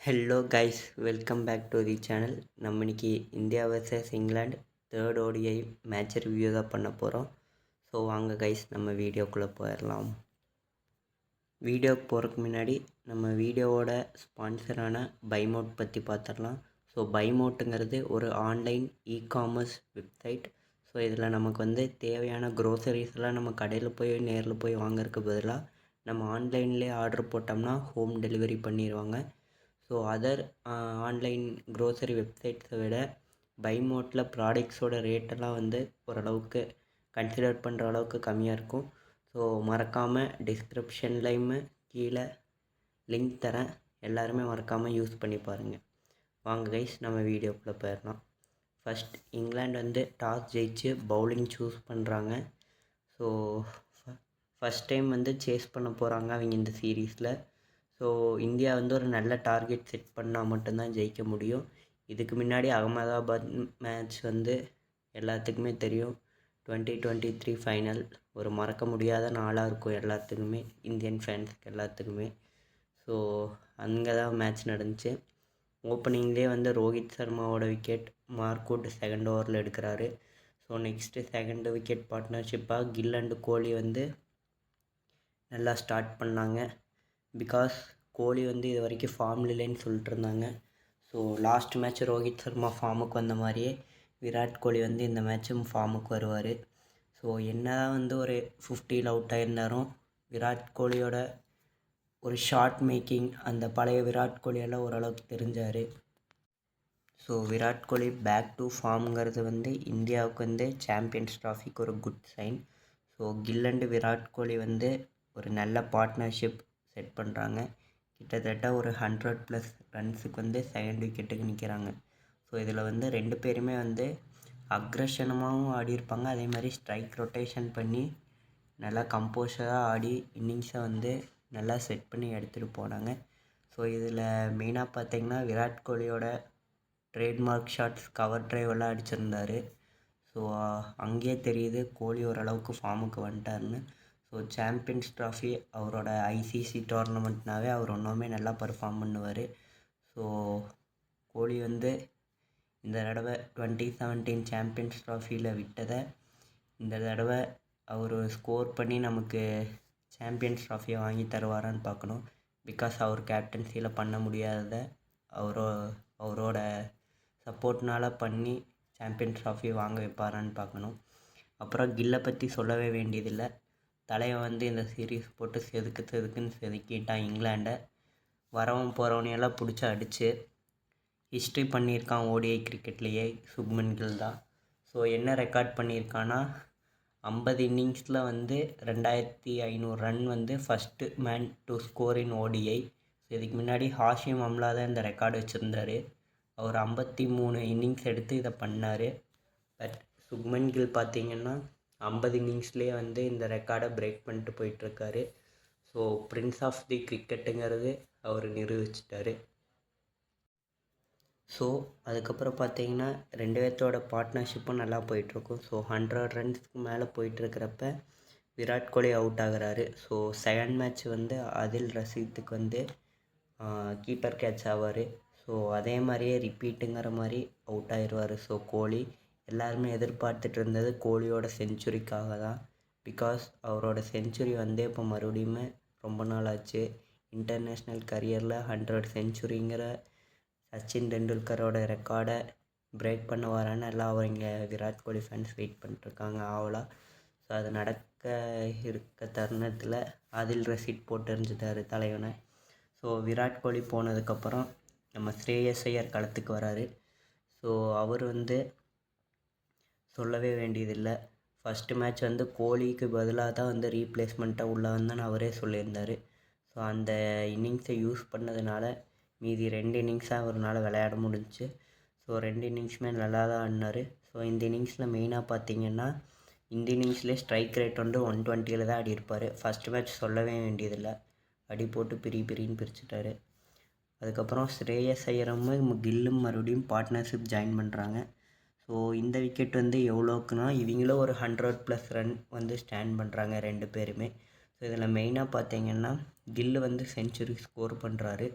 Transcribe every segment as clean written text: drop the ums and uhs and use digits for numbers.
Hello guys, welcome back to the channel. நம்ம இன்னைக்கு India versus England third ODI match review தான் பண்ண போகிறோம். ஸோ வாங்க கைஸ், நம்ம வீடியோக்குள்ளே போயிடலாம். வீடியோக்கு போகிறதுக்கு முன்னாடி நம்ம வீடியோவோட ஸ்பான்சரான பைமோட் பற்றி பார்த்துடலாம். ஸோ பைமோட்டுங்கிறது ஒரு ஆன்லைன் காமர்ஸ் வெப்சைட். ஸோ இதில் நமக்கு தேவையான க்ரோசரிஸ்லாம் நம்ம கடையில் போய் நேரில் போய் வாங்குறதுக்கு பதிலாக நம்ம ஆன்லைன்லேயே ஆர்டர் போட்டோம்னா ஹோம் டெலிவரி பண்ணிடுவாங்க. ஸோ அதர் ஆன்லைன் க்ரோசரி வெப்சைட்ஸை விட பைமோட்டில் ப்ராடக்ட்ஸோட ரேட்டெல்லாம் ஓரளவுக்கு கன்சிடர் பண்ணுற அளவுக்கு கம்மியாக இருக்கும். ஸோ மறக்காமல் டிஸ்கிரிப்ஷன்லேயும் கீழே லிங்க் தரேன், எல்லாருமே மறக்காமல் யூஸ் பண்ணி பாருங்கள். வாங்க கைஸ், நம்ம வீடியோக்குள்ளே போயிடலாம். ஃபஸ்ட் இங்கிலாந்து டாஸ் ஜெயிச்சு பவுலிங் சூஸ் பண்ணுறாங்க. ஸோ ஃபஸ்ட் டைம் சேஸ் பண்ண போகிறாங்க அவங்க இந்த சீரீஸில். ஸோ இந்தியா ஒரு நல்ல டார்கெட் செட் பண்ணால் மட்டும்தான் ஜெயிக்க முடியும். இதுக்கு முன்னாடி அகமதாபாத் மேட்ச் எல்லாத்துக்குமே தெரியும். 2023 ஃபைனல் ஒரு மறக்க முடியாத நாளாக இருக்கும் எல்லாத்துக்குமே, இந்தியன் ஃபேன்ஸுக்கு எல்லாத்துக்குமே. ஸோ அங்கே தான் மேட்ச் நடந்துச்சு. ஓப்பனிங்லேயே ரோஹித் சர்மாவோட விக்கெட் மார்க்வுட் செகண்ட் ஓவரில் எடுக்கிறாரு. ஸோ நெக்ஸ்ட்டு செகண்ட் விக்கெட் பார்ட்னர்ஷிப்பாக கில் அண்டு கோலி நல்லா ஸ்டார்ட் பண்ணாங்க. பிகாஸ் கோலி இது வரைக்கும் ஃபார்மில் இல்லைன்னு சொல்லிட்டு இருந்தாங்க. So last match Rohit Sharma ஃபார்முக்கு வந்த மாதிரியே விராட் கோலி இந்த மேட்சும் ஃபார்முக்கு வருவார். ஸோ என்ன தான் ஒரு 50ல் அவுட் ஆகியிருந்தாலும் விராட் கோலியோட ஒரு ஷாட் மேக்கிங், அந்த பழைய விராட் கோலியெல்லாம் ஓரளவுக்கு தெரிஞ்சார். So Virat Kohli back to ஃபார்ம்ங்கிறது இந்தியாவுக்கு சாம்பியன்ஸ் ட்ராஃபிக்கு ஒரு good sign. So Gill and Virat Kohli ஒரு நல்ல பார்ட்னர்ஷிப் செட் பண்ணுறாங்க. கிட்டத்தட்ட ஒரு 100+ ரன்ஸுக்கு செகண்ட் விக்கெட்டுக்கு நிற்கிறாங்க. ஸோ இதில் ரெண்டு பேருமே அக்ரஷனமாகவும் ஆடியிருப்பாங்க. அதே மாதிரி ஸ்ட்ரைக் ரொட்டேஷன் பண்ணி நல்லா கம்போஸராக ஆடி இன்னிங்ஸை நல்லா செட் பண்ணி எடுத்துகிட்டு போனாங்க. ஸோ இதில் மெயினாக பார்த்திங்கன்னா விராட் கோலியோட ட்ரேட்மார்க் ஷாட்ஸ் கவர் ட்ரைவெல்லாம் அடிச்சிருந்தார். ஸோ அங்கேயே தெரியுது கோலி ஓரளவுக்கு ஃபார்முக்கு வந்துட்டார்னு. ஸோ சாம்பியன்ஸ் ட்ராஃபி அவரோட ஐசிசி டோர்னமெண்ட்னாவே அவர் ஒன்றுமே நல்லா பர்ஃபார்ம் பண்ணுவார். ஸோ கோலி இந்த தடவை 2017 சாம்பியன்ஸ் ட்ராஃபியில் விட்டதை இந்த தடவை அவர் ஸ்கோர் பண்ணி நமக்கு சாம்பியன்ஸ் ட்ராஃபியை வாங்கி தருவாரான்னு பார்க்கணும். பிகாஸ் அவர் கேப்டன்சியில் பண்ண முடியாததை அவரோட சப்போர்ட்னால் பண்ணி சாம்பியன்ஸ் ட்ராஃபி வாங்க வைப்பாரான்னு பார்க்கணும். அப்புறம் கில்லை பற்றி சொல்லவே வேண்டியதில்லை. தலைவன் இந்த சீரீஸ் போட்டு செதுக்குன்னு செதுக்கிட்டான் இங்கிலாண்டை. வரவன் போகிறவனையெல்லாம் பிடிச்சி அடித்து ஹிஸ்ட்ரி பண்ணியிருக்கான் ஓடிஐ கிரிக்கெட்லேயே சுப்மன் கில் தான். ஸோ என்ன ரெக்கார்ட் பண்ணியிருக்கான்னா 50 இன்னிங்ஸில் 2500 run first man to score in ODI. So இதுக்கு முன்னாடி ஹாஷிம் அம்லா தான் இந்த ரெக்கார்டு வச்சுருந்தார். அவர் 53 இன்னிங்ஸ் எடுத்து இதை பண்ணார். பட் சுப்மன் கில் பார்த்திங்கன்னா 50 இன்னிங்ஸ்லேயே இந்த ரெக்கார்டை பிரேக் பண்ணிட்டு போயிட்டுருக்காரு. ஸோ பிரின்ஸ் ஆஃப் தி கிரிக்கெட்டுங்கிறது அவர் நிரூபிச்சிட்டார். ஸோ அதுக்கப்புறம் பார்த்திங்கன்னா ரெண்டு பேர்த்தோட பார்ட்னர்ஷிப்பும் நல்லா போயிட்டுருக்கும். ஸோ 100 ரன்ஸ்க்கு மேலே போயிட்டுருக்கிறப்ப விராட் கோலி அவுட் ஆகிறாரு. ஸோ செகண்ட் மேட்ச் ஆதில் ரஷீதுக்கு கீப்பர் கேட்ச் ஆவார். ஸோ அதே மாதிரியே ரிப்பீட்டுங்கிற மாதிரி அவுட் ஆயிடுவார். ஸோ கோலி எல்லாருமே எதிர்பார்த்துட்டு இருந்தது கோலியோட செஞ்சுரிக்காக தான். பிகாஸ் அவரோட செஞ்சுரி இப்போ மறுபடியும் ரொம்ப நாள் ஆச்சு. இன்டர்நேஷ்னல் கரியரில் 100 செஞ்சுரிங்கிற சச்சின் டெண்டுல்கரோட ரெக்கார்டை பிரேக் பண்ணுவாரான்னு எல்லாம் அவங்க விராட் கோலி ஃபேன்ஸ் வெயிட் பண்ணிட்டுருக்காங்க ஆவலாக. ஸோ அது நடக்க இருக்க தருணத்தில் ஆதில் ரஷீத் போட்டு எறிஞ்சிட்டார் தலைவனை. ஸோ விராட் கோலி போனதுக்கப்புறம் நம்ம ஸ்ரேயஸ் ஐயர் களத்துக்கு வராரு. ஸோ அவர் சொல்லவே வேண்டியதில்லை. ஃபஸ்ட்டு மேட்ச் கோலிக்கு பதிலாக தான் ரீப்ளேஸ்மெண்ட்டாக உள்ளே வந்தான்னு அவரே சொல்லியிருந்தார். ஸோ அந்த இன்னிங்ஸை யூஸ் பண்ணதுனால மீதி 2 இன்னிங்ஸாக அவரால் விளையாட முடிஞ்சிச்சு. ஸோ 2 இன்னிங்ஸுமே நல்லா தான் ஆடினார். ஸோ இந்த இன்னிங்ஸில் மெயினாக பார்த்திங்கன்னா இந்த இன்னிங்ஸ்லேயே ஸ்ட்ரைக் ரேட் 120 தான் ஆடியிருப்பார். ஃபஸ்ட்டு மேட்ச் சொல்லவே வேண்டியதில்லை, அடி போட்டு பிரின்னு பிரிச்சுட்டார். அதுக்கப்புறம் ஸ்ரேயஸ் ஐயரும் கில்லும் மறுபடியும் பார்ட்னர்ஷிப் ஜாயின் பண்ணுறாங்க. ஸோ இந்த விக்கெட் எவ்வளோக்குன்னா இவங்களும் ஒரு 100+ ரன் ஸ்டாண்ட் பண்ணுறாங்க ரெண்டு பேருமே. ஸோ இதில் மெயினாக பார்த்திங்கன்னா கில்லு செஞ்சுரி ஸ்கோர் பண்ணுறாரு.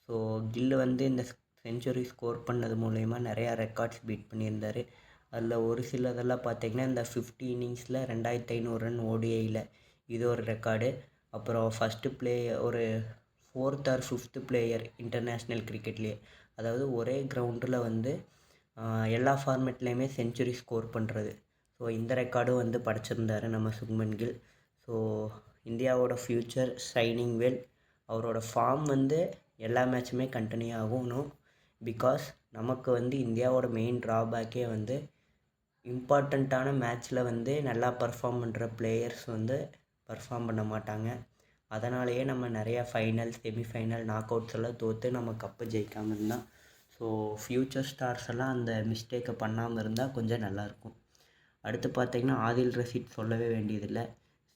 ஸோ ஸோ கில்லு வந்து இந்த செஞ்சுரி ஸ்கோர் பண்ணது மூலயமா நிறையா ரெக்கார்ட்ஸ் பீட் பண்ணியிருந்தார். அதில் ஒரு சிலதெல்லாம் பார்த்திங்கன்னா இந்த 50 இன்னிங்ஸில் 2500 ரன் ஓடிஐயில் இது ஒரு ரெக்கார்டு. அப்புறம் ஃபஸ்ட்டு ஒரு 4th or 5th player international கிரிக்கெட்லேயே, அதாவது ஒரே கிரவுண்டில் வந்து எல்லா ஃபார்மேட்லேயுமே செஞ்சுரி ஸ்கோர் பண்ணுறது. ஸோ இந்த ரெக்கார்டும் வந்து படைச்சிருந்தார் நம்ம சுப்மன் கில். ஸோ இந்தியாவோட ஃப்யூச்சர் ஷைனிங் வெல். அவரோட ஃபார்ம் வந்து எல்லா மேட்சுமே கண்டினியூ ஆகணும். பிகாஸ் நமக்கு வந்து இந்தியாவோட மெயின் ட்ராபேக்கே வந்து இம்பார்ட்டண்ட்டான மேட்ச்சில் வந்து நல்லா பர்ஃபார்ம் பண்ணுற பிளேயர்ஸ் வந்து பர்ஃபார்ம் பண்ண மாட்டாங்க. அதனாலேயே நம்ம நிறையா ஃபைனல், செமிஃபைனல், நாக் அவுட்ஸ் எல்லாம் தோற்று நம்ம கப்பு ஜெயிக்காமல் இருந்தால். ஸோ ஃப்யூச்சர் ஸ்டார்ஸ் எல்லாம் அந்த மிஸ்டேக்கை பண்ணாமல் இருந்தால் கொஞ்சம் நல்லாயிருக்கும். அடுத்து பார்த்திங்கன்னா ஆதில் ரஷீத் சொல்லவே வேண்டியதில்லை.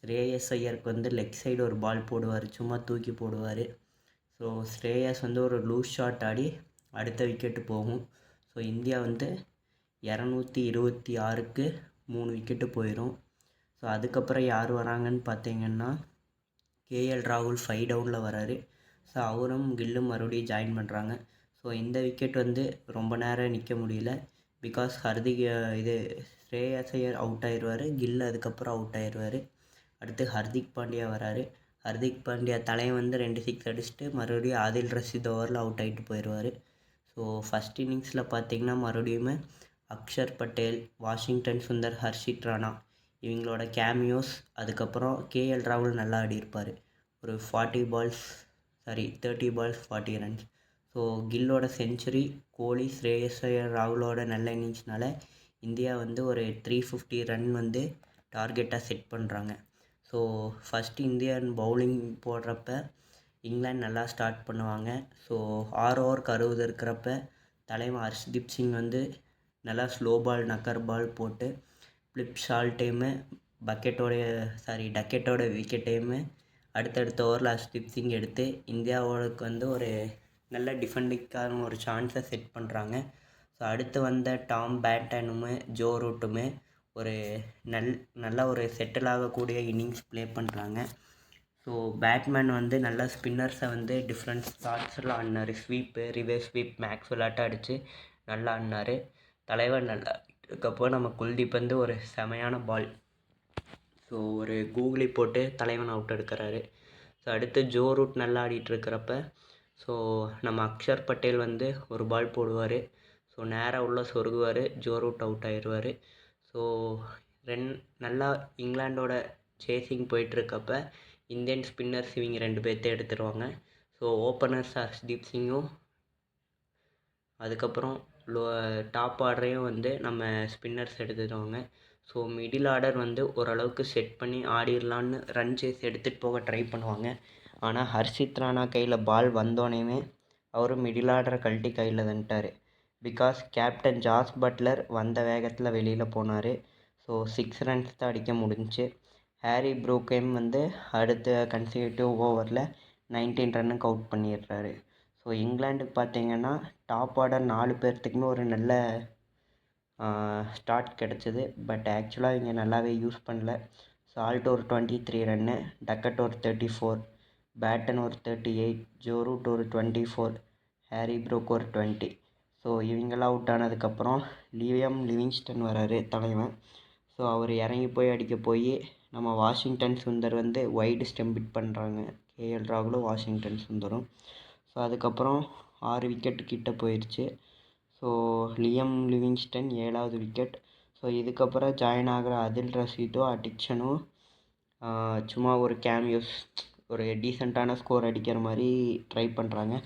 ஸ்ரேயஸ் ஐயருக்கு வந்து லெக் சைடு ஒரு பால் போடுவார், சும்மா தூக்கி போடுவார். ஸோ ஸ்ரேயஸ் வந்து ஒரு லூஸ் ஷாட் ஆடி அடுத்த விக்கெட்டு போகும். ஸோ இந்தியா வந்து 226க்கு 3 விக்கெட்டு போயிடும். ஸோ அதுக்கப்புறம் யார் வராங்கன்னு பார்த்தீங்கன்னா கேஎல் ராகுல் 5 டவுனில் வராரு. ஸோ அவரும் கில்லும் மறுபடியும் ஜாயின் பண்ணுறாங்க. ஸோ இந்த விக்கெட் வந்து ரொம்ப நேரம் நிற்க முடியல. பிகாஸ் ஸ்ரேயஸ் ஐயர் அவுட் ஆயிடுவார், கில் அதுக்கப்புறம் அவுட் ஆயிடுவார். அடுத்து ஹர்திக் பாண்டியா வராரு. ஹர்திக் பாண்டியா தலையை வந்து 2 6 அடிச்சுட்டு மறுபடியும் ஆதில் ரஷீத் ஓவரில் அவுட் ஆகிட்டு போயிடுவார். ஸோ ஃபஸ்ட் இன்னிங்ஸில் பார்த்திங்கன்னா மறுபடியும் அக்ஷர் பட்டேல், வாஷிங்டன் சுந்தர், ஹர்ஷித் ராணா இவங்களோட கேமியோஸ். அதுக்கப்புறம் கேஎல் ராகுல் நல்லா ஆடியிருப்பார். ஒரு 30 பால்ஸ் 40 ரன்ஸ். ஸோ கில்லோட செஞ்சுரி, கோலி, ஸ்ரேயஸ் ஐயர், ராகுலோட நல்ல இன்னிங்ஸ்னால இந்தியா வந்து ஒரு 350 ரன் வந்து டார்கெட்டாக செட் பண்ணுறாங்க. ஸோ ஃபஸ்ட்டு இந்தியன் பவுலிங் போடுறப்ப இங்கிலாந்து நல்லா ஸ்டார்ட் பண்ணுவாங்க. ஸோ 6 ஓவருக்கு 60 இருக்கிறப்ப தலைவன் ஹர்ஷ்தீப் சிங் வந்து நல்லா ஸ்லோ பால், நக்கர் பால் போட்டு ஃப்ளிப் ஷால்ட்டையுமே டக்கெட்டோட விக்கெட்டையுமே அடுத்தடுத்த ஓவரில் ஹர்ஷ்தீப் சிங் எடுத்து இந்தியாவோடக்கு வந்து ஒரு நல்ல டிஃபெண்டிங்கான ஒரு சான்ஸை செட் பண்ணுறாங்க. ஸோ அடுத்து வந்த டாம் பேண்டனுமே ஜோ ரூட்டுமே ஒரு நல்ல ஒரு செட்டில் ஆகக்கூடிய இன்னிங்ஸ் ப்ளே பண்ணுறாங்க. ஸோ பேட்மேன் வந்து நல்லா ஸ்பின்னர்ஸை வந்து டிஃப்ரெண்ட் ஷாட்ஸ்லாம் ஆடினார். ஸ்வீப்பு, ரிவர்ஸ் ஸ்வீப், மேக்ஸ் விளாட்ட அடித்து நல்லா ஆடினார். தலைவர் நல்லா இருக்கப்போ நம்ம குல்தீப் வந்து ஒரு செமையான பால், ஸோ ஒரு கூகுளி போட்டு தலைவன் அவுட் எடுக்கிறாரு. ஸோ அடுத்து ஜோ ரூட் நல்லா ஆடிட்டுருக்கிறப்ப ஸோ நம்ம அக்ஷர் பட்டேல் வந்து ஒரு பால் போடுவார். ஸோ நேராக உள்ள சொருகுவார், ஜோ ரூட் அவுட் ஆயிடுவார். ஸோ நல்லா இங்கிலாண்டோட சேசிங் போயிட்டுருக்கப்ப இந்தியன் ஸ்பின்னர்ஸ் இவங்க 2 பேர்த்த எடுத்துருவாங்க. ஸோ ஓப்பனர்ஸ் ஹர்ஷ்தீப் சிங்கும் அதுக்கப்புறம் டாப் ஆர்டரையும் வந்து நம்ம ஸ்பின்னர்ஸ் எடுத்துடுவாங்க. ஸோ மிடில் ஆர்டர் வந்து ஓரளவுக்கு செட் பண்ணி ஆடிடலான்னு ரன் சேஸ் எடுத்துகிட்டு போக ட்ரை பண்ணுவாங்க. ஆனால் ஹர்ஷித் ராணா கையில் பால் வந்தோடனேயுமே அவர் மிடில் ஆர்டரை கழட்டி கையில் தந்துட்டார். பிகாஸ் கேப்டன் ஜாஸ் பட்லர் வந்த வேகத்தில் வெளியில் போனார். ஸோ 6 ரன்ஸ் தான் அடிக்க முடிஞ்சிச்சு. ஹாரி ப்ரூக்ஹேம் வந்து அடுத்த கன்சிக்யூட்டிவ் ஓவரில் 19 ரன்னுக்கு அவுட் பண்ணிடுறாரு. ஸோ இங்கிலாண்டுக்கு பார்த்தீங்கன்னா டாப் ஆர்டர் 4 பேர்த்துக்குமே ஒரு நல்ல ஸ்டார்ட் கிடச்சிது. பட் ஆக்சுவலாக இவங்க நல்லாவே யூஸ் பண்ணல. சால்ட் ஒரு 23 ரன்னு, டக்கட் ஒரு 34, பேட்டன் ஒரு 38, ஜோ ரூட் ஒரு 24, ஹாரி ப்ரூக் ஒரு 20. ஸோ இவங்கெல்லாம் அவுட் ஆனதுக்கப்புறம் லியம் லிவிங்ஸ்டன் வராரு தலைவன். ஸோ அவர் இறங்கி போய் அடிக்க போய் நம்ம வாஷிங்டன் சுந்தர் வந்து வைடு ஸ்டெம்ப் ஹிட் பண்ணுறாங்க. கேஎல் ராகுலும் வாஷிங்டன் சுந்தரும். ஸோ அதுக்கப்புறம் 6 விக்கெட்டு கிட்ட போயிடுச்சு. ஸோ லியம் லிவிங்ஸ்டன் 7வது விக்கெட். ஸோ இதுக்கப்புறம் ஜாயின் ஆகிற ஆதில் ரஷீதும் அடிக்ஷனும் சும்மா ஒரு கேமியோஸ், ஒரு டீசெண்டான ஸ்கோர் அடிக்கிற மாதிரி ட்ரை பண்ணுறாங்க.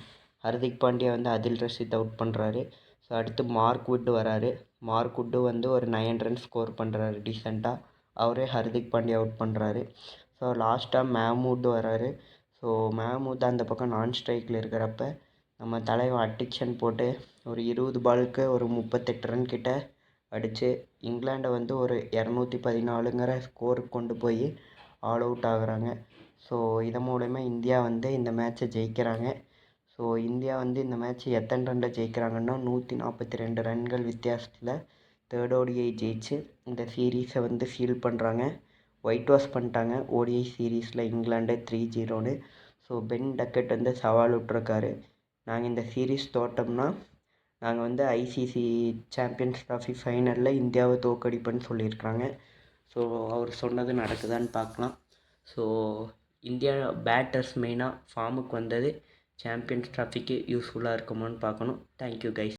ஹர்திக் பாண்டியா வந்து ஆதில் ரஷீத் அவுட் பண்ணுறாரு. ஸோ அடுத்து மார்க் வுட் வராரு. மார்க் வுட்டு வந்து ஒரு 9 ரன் ஸ்கோர் பண்ணுறாரு டீசெண்டாக. அவரே ஹர்திக் பாண்டியா அவுட் பண்ணுறாரு. ஸோ லாஸ்ட்டாக மெஹமூட் வராரு. ஸோ மெஹமூட் அந்த பக்கம் நான் ஸ்ட்ரைக்கில் இருக்கிறப்ப நம்ம தலைவன் அட்டிக்ஷன் போட்டு ஒரு 20 பாலுக்கு ஒரு 38 ரன் கிட்ட அடித்து இங்கிலாண்டை வந்து ஒரு 214ங்கிற ஸ்கோருக்கு கொண்டு போய் ஆல் அவுட் ஆகுறாங்க. ஸோ இதன் மூலயமா இந்தியா வந்து இந்த மேட்ச்சை ஜெயிக்கிறாங்க. ஸோ இந்தியா வந்து இந்த மேட்ச் எத்தனை ரனில் ஜெயிக்கிறாங்கன்னா 142 ரன்கள் வித்தியாசத்தில் தேர்ட் ஓடிஐ ஜெயிச்சு இந்த சீரீஸை வந்து ஃபீல் பண்ணுறாங்க. ஒயிட் வாஷ் பண்ணிட்டாங்க ஓடிஐ சீரீஸில் இங்கிலாண்டை 3-0ன்னு. ஸோ பென் டக்கெட் வந்து சவால் விட்ருக்காரு, நாங்கள் இந்த சீரீஸ் தோற்றோம்னா நாங்கள் வந்து ஐசிசி சாம்பியன்ஸ் ட்ராஃபி ஃபைனலில் இந்தியாவை தோற்கடிப்பேன்னு சொல்லியிருக்காங்க. ஸோ அவர் சொன்னது நடக்குதான்னு பார்க்கலாம். ஸோ இந்தியா பேட்டர்ஸ் மெயினாக ஃபார்முக்கு வந்தது சாம்பியன்ஸ் ட்ராஃபிக்கு யூஸ்ஃபுல்லாக இருக்குமான்னு பார்க்கணும். Thank you guys.